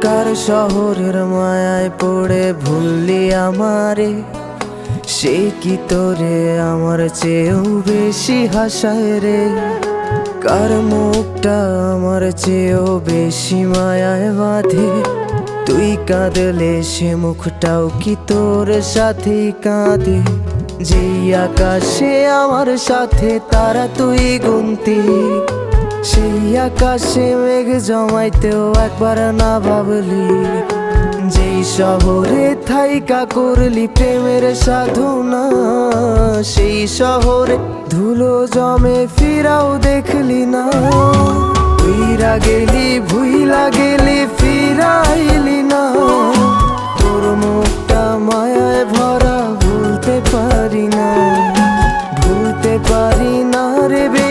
কার শহরের মায়ায় পড়ে ভুললি আমারে, সে কি তোরে আমার চেয়েও বেশি হাসায় রে। কার মুখটা আমার চেয়েও বেশি মায়ায় বাঁধে, তুই কাঁদলে সে মুখটাও কি তোর সাথেই কাঁদে। যেই আকাশে আমার সাথে তারা তুই গুনতি, সেই আকাশে মেঘ জমাইতেও একবার না ভাবলি। যেই শহরে থাইকা করলি প্রেমের সাধনা, সেই শহরে ধুলো জমে ফিরাও দেখলি না। উইরা গেলি ভুইলা গেলি ফিরাইলি না, তোর মুখটা মায়ায় ভরা ভুলতে পারি না, ভুলতে পারি না রে